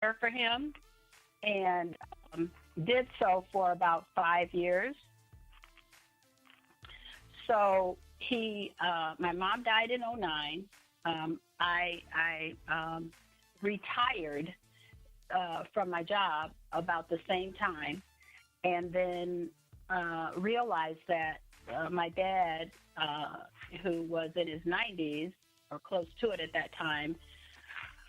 care for him, and did so for about 5 years. So my mom died in '09. I retired from my job about the same time, and then realized that my dad, who was in his 90s or close to it at that time,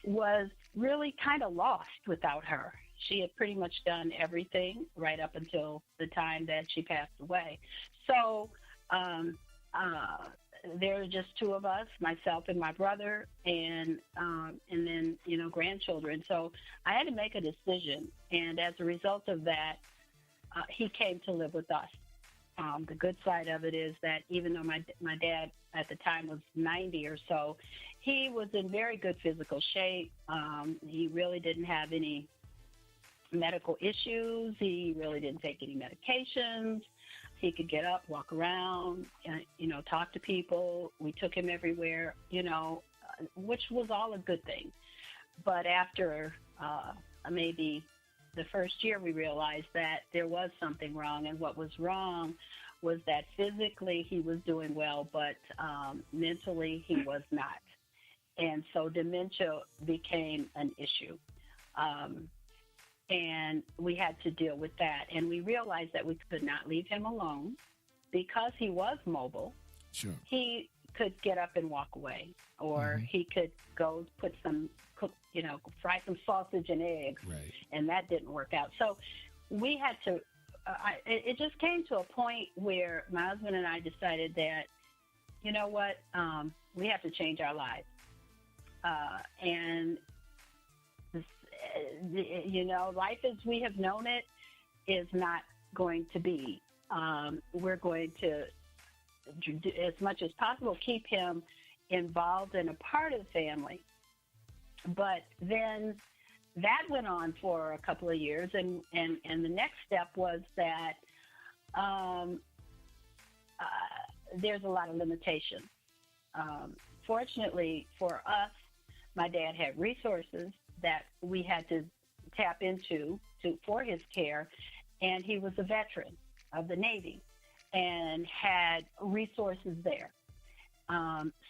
was really kind of lost without her. She had pretty much done everything right up until the time that she passed away. So um, there were just two of us, myself and my brother, and then grandchildren. So I had to make a decision, and as a result of that, he came to live with us. The good side of it is that even though my dad at the time was 90 or so, he was in very good physical shape. He really didn't have any medical issues. He really didn't take any medications. He could get up, walk around, talk to people. We took him everywhere, which was all a good thing. But after maybe the first year, we realized that there was something wrong, and what was wrong was that physically he was doing well, but mentally he was not. And so dementia became an issue. And we had to deal with that. And we realized that we could not leave him alone because he was mobile. Sure. He could get up and walk away, or he could go put fry some sausage and eggs, Right. and that didn't work out. So we had to, it just came to a point where my husband and I decided that, you know what, we have to change our lives. And life as we have known it is not going to be. We're going to, as much as possible, keep him involved and a part of the family. But then that went on for a couple of years, and the next step was that there's a lot of limitations. Fortunately for us, my dad had resources that we had to tap into for his care, and he was a veteran of the Navy and had resources there.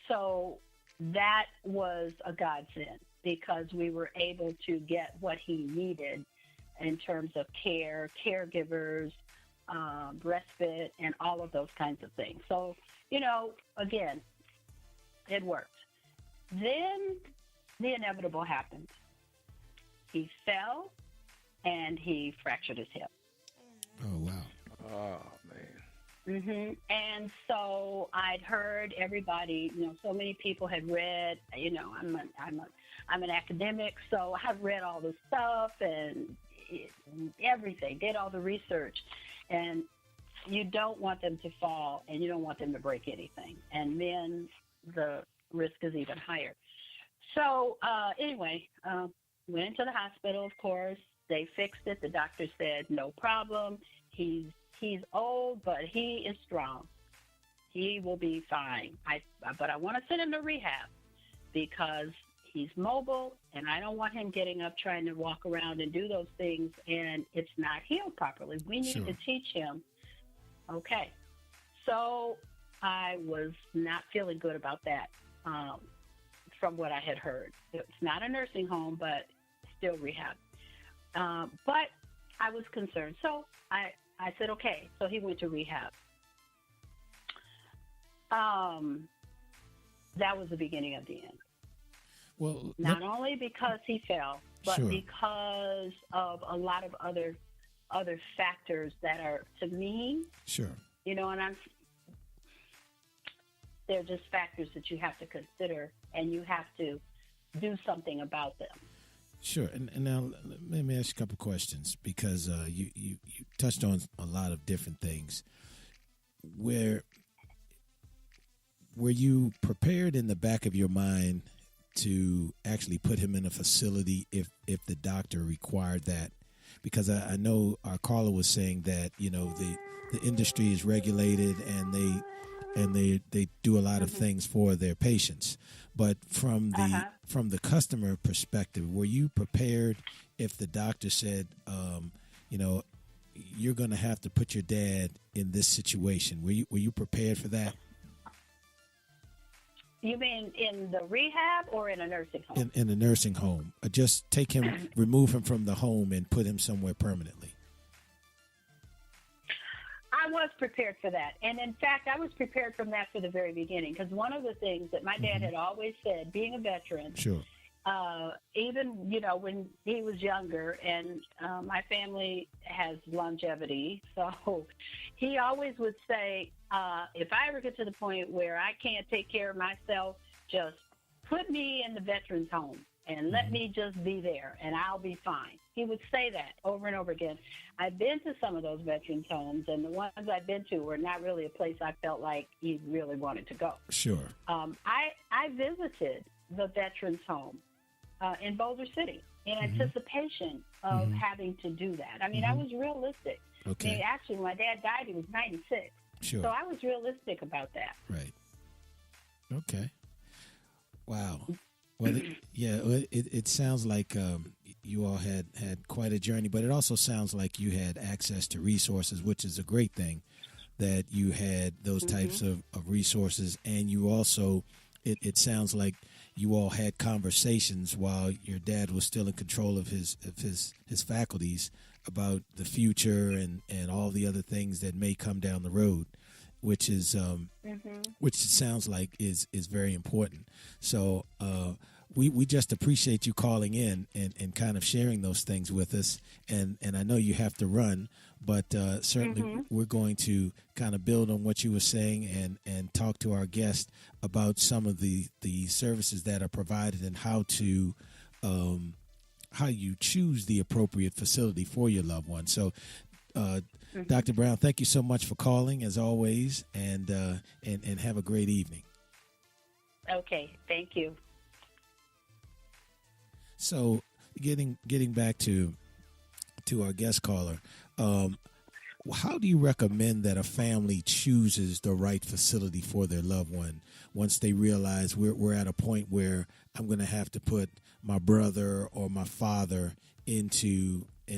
So that was a godsend because we were able to get what he needed in terms of caregivers, respite, and all of those kinds of things. So, again, it worked. Then the inevitable happened. He fell and he fractured his hip. Oh, wow. Oh man. And so I'd heard everybody, so many people had read, I'm an academic, so I've read all the stuff and everything, did all the research, and you don't want them to fall and you don't want them to break anything. And then the risk is even higher. So anyway, went into the hospital, of course. They fixed it. The doctor said, no problem. He's old, but he is strong. He will be fine. But I want to send him to rehab because he's mobile, and I don't want him getting up trying to walk around and do those things, and it's not healed properly. We need to teach him. Okay. So I was not feeling good about that from what I had heard. It's not a nursing home, but still rehab. But I was concerned. So I said, okay. So he went to rehab. That was the beginning of the end. Well, not only because he fell, but because of a lot of other factors that are, to me, and they're just factors that you have to consider, and you have to do something about them. Sure. And now let me ask you a couple questions because you touched on a lot of different things. Were you prepared in the back of your mind to actually put him in a facility if the doctor required that? Because I know our caller was saying that, the industry is regulated, and they do a lot of things for their patients. But from the customer perspective, were you prepared if the doctor said, you're going to have to put your dad in this situation? Were you prepared for that? You mean in the rehab or in a nursing home? In a nursing home. Just take him, remove him from the home and put him somewhere permanently. I was prepared for that. And in fact, I was prepared from that for the very beginning, because one of the things that my dad had always said, being a veteran, sure, even, when he was younger, and my family has longevity, so he always would say, if I ever get to the point where I can't take care of myself, just put me in the veterans home and let me just be there and I'll be fine. He would say that over and over again. I've been to some of those veterans homes, and the ones I've been to were not really a place I felt like he really wanted to go. Sure. I visited the veterans home in Boulder City in anticipation of having to do that. I mean, I was realistic. Okay. I mean, actually, when my dad died, he was 96. Sure. So I was realistic about that. Right. Okay. Wow. Well, it sounds like you all had quite a journey, but it also sounds like you had access to resources, which is a great thing, that you had those types of resources. And you also, it sounds like you all had conversations while your dad was still in control of his faculties about the future and all the other things that may come down the road, which is which it sounds like is very important. So we just appreciate you calling in and kind of sharing those things with us. And I know you have to run, but certainly we're going to kind of build on what you were saying and talk to our guest about some of the services that are provided and how you choose the appropriate facility for your loved one. So, Dr. Brown, thank you so much for calling, as always, and have a great evening. Okay, thank you. So, getting back to our guest caller, how do you recommend that a family chooses the right facility for their loved one once they realize we're at a point where I'm going to have to put my brother or my father in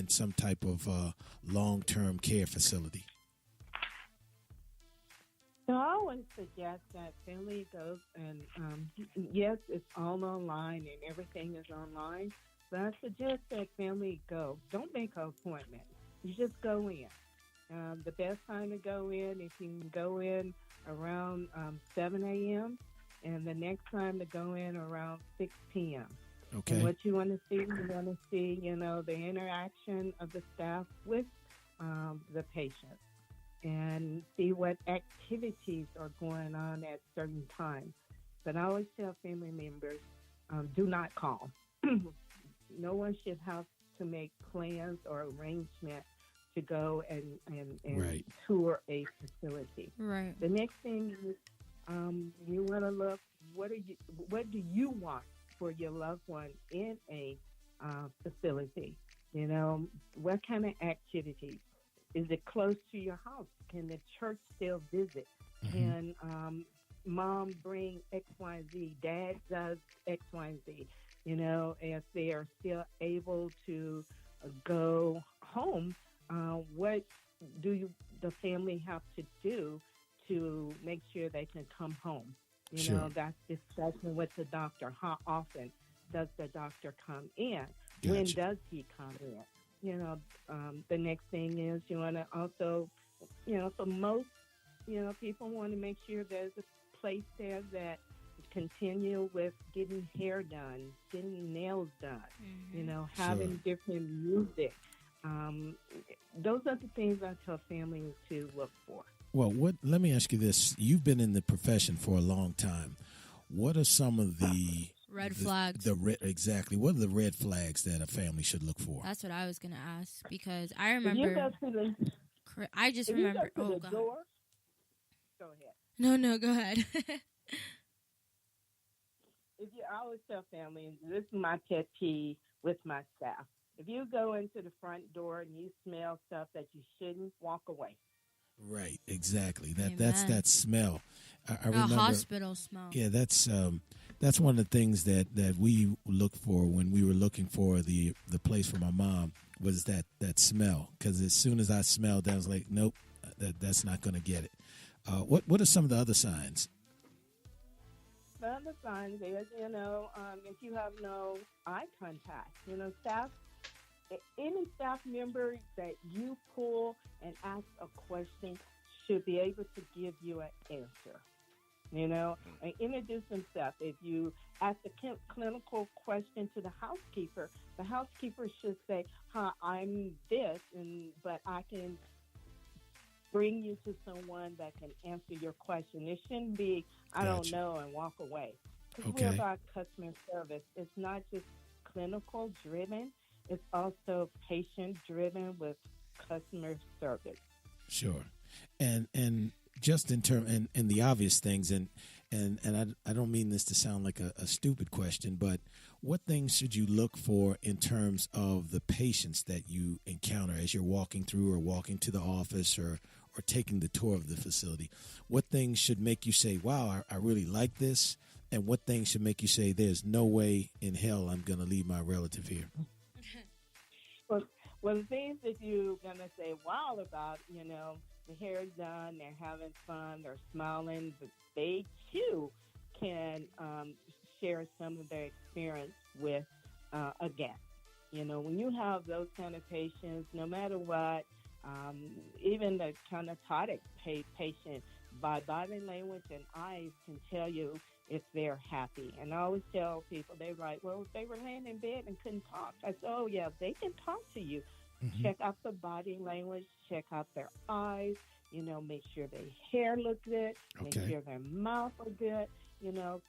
some type of long-term care facility? So I always suggest that family goes and, yes, it's all online and everything is online, but I suggest that family go. Don't make an appointment. You just go in. The best time to go in, if you can go in around 7 a.m., and the next time to go in around 6 p.m. Okay. And what you want to see, the interaction of the staff with the patient, and see what activities are going on at certain times. But I always tell family members, do not call. No one should have to make plans or arrangements to go and right. tour a facility. Right. The next thing is you want to look, what do you want for your loved one in a facility? What kind of activities? Is it close to your house? Can the church still visit? Can mom bring X, Y, Z? Dad does X, Y, and Z. If they are still able to go home, what do the family have to do to make sure they can come home? Sure. That's discussion with the doctor. How often does the doctor come in? Gotcha. When does he come in? The next thing is you want to also, for most, people want to make sure there's a place there that continue with getting hair done, getting nails done, having different music. Those are the things I tell families to look for. Well, let me ask you this. You've been in the profession for a long time. What are some of the red flags? Exactly. What are the red flags that a family should look for? That's what I was going to ask, because I remember. I just if remember. You go to the door, go ahead. No, go ahead. I always tell families, this is my pet peeve with my staff. If you go into the front door and you smell stuff that you shouldn't, walk away. Right, exactly. That's that smell. I remember, a hospital smell. Yeah, that's one of the things that we look for when we were looking for the place for my mom was that smell. Because as soon as I smelled that, I was like, nope, that's not going to get it. What are some of the other signs? The other signs is, if you have no eye contact, any staff member that you pull and ask a question should be able to give you an answer. And introduce themselves. If you ask a clinical question to the housekeeper should say, I'm this, but I can bring you to someone that can answer your question. It shouldn't be, I don't know, and walk away. Because we're about customer service. It's not just clinical driven. It's also patient driven with customer service. Sure. And just in term and the obvious things and I don't mean this to sound like a stupid question, but what things should you look for in terms of the patients that you encounter as you're walking through or walking to the office or taking the tour of the facility? What things should make you say, wow, I really like this? And what things should make you say, there's no way in hell I'm going to leave my relative here? Well, the things that you're going to say wow about, the hair is done, they're having fun, they're smiling, but they too can share some of their experience with a guest. When you have those kind of patients, no matter what, even the connectotic patient, by body language and eyes can tell you if they're happy. And I always tell people, they're like, well, they were laying in bed and couldn't talk. I said, oh, yeah, they can talk to you. Mm-hmm. Check out the body language, check out their eyes, make sure their hair looks good, make sure their mouth is good,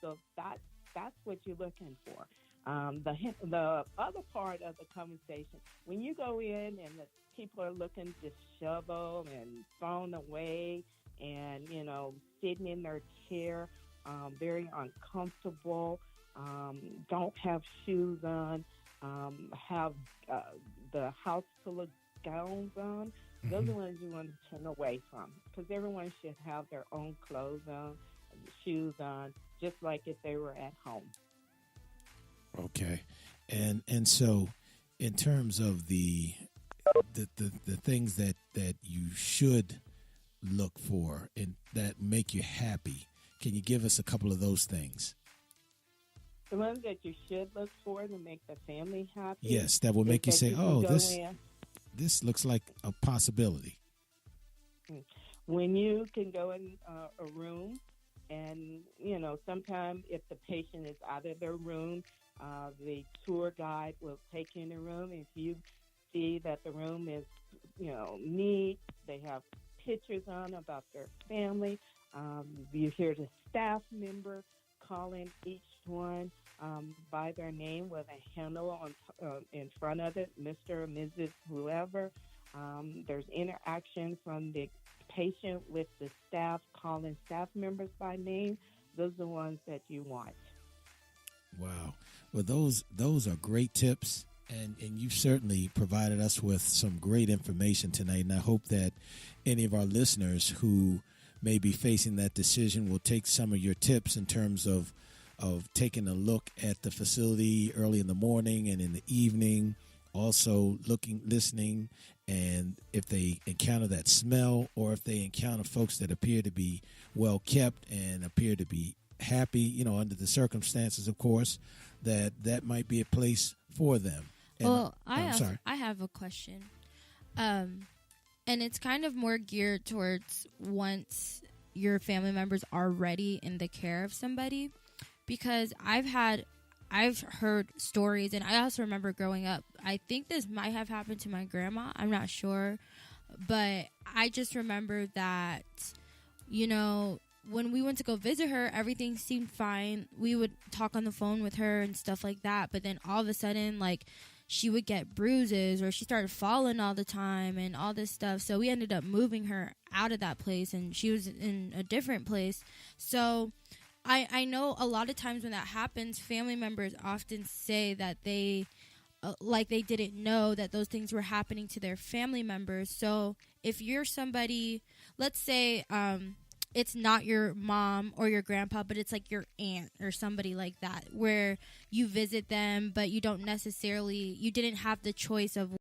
so that's what you're looking for. The other part of the conversation, when you go in and the people are looking disheveled and thrown away and, sitting in their chair, very uncomfortable, don't have shoes on, have the house full of gowns on, those are ones you want to turn away from, because everyone should have their own clothes on, shoes on, just like if they were at home. Okay. And so in terms of the things that you should look for and that make you happy, can you give us a couple of those things? The ones that you should look for to make the family happy. Yes, that will make you say, oh, this looks like a possibility. When you can go in a room and, sometimes if the patient is out of their room, the tour guide will take you in the room. If you see that the room is, neat, they have pictures on about their family, you hear the staff member calling each one by their name with a handle in front of it, Mr. or Mrs. whoever. There's interaction from the patient with the staff calling staff members by name. Those are the ones that you want. Wow. Well, those are great tips, and you've certainly provided us with some great information tonight, and I hope that any of our listeners who may be facing that decision will take some of your tips in terms of taking a look at the facility early in the morning and in the evening, also listening, and if they encounter that smell or if they encounter folks that appear to be well kept and appear to be happy, under the circumstances, of course, that might be a place for them. And, well, I have a question. And it's kind of more geared towards once your family members are ready in the care of somebody, because I've heard stories, and I also remember growing up, I think this might have happened to my grandma, I'm not sure, but I just remember that, when we went to go visit her, everything seemed fine. We would talk on the phone with her and stuff like that, but then all of a sudden, she would get bruises or she started falling all the time and all this stuff. So we ended up moving her out of that place, and she was in a different place. So I know a lot of times when that happens, family members often say that they like they didn't know that those things were happening to their family members. So if you're somebody, let's say it's not your mom or your grandpa, but it's like your aunt or somebody like that, where you visit them, but you didn't have the choice of